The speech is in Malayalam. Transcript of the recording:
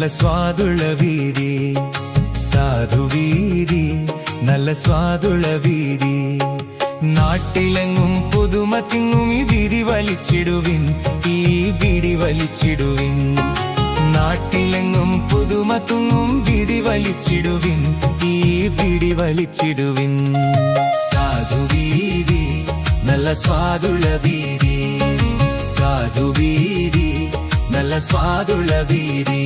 സ്വാദുള്ള വീരി, സാധുവീരി നല്ല സ്വാദുള്ള വീരി. നാട്ടിലെങ്ങും പുതുമ തിങ്ങും ഈ ബീഡി വലിച്ചിടുവിൻ, ഈ ബീഡി വലിച്ചിടുവിൻ. നാട്ടിലെങ്ങും പുതുമ തിങ്ങും ബീഡി വലിച്ചിടുവിൻ, ഈ ബീഡി വലിച്ചിടുവിൻ. സാധുവീരി നല്ല സ്വാദുള്ള വീരി, സാധുവീരി നല്ല സ്വാദുള്ള വീരി.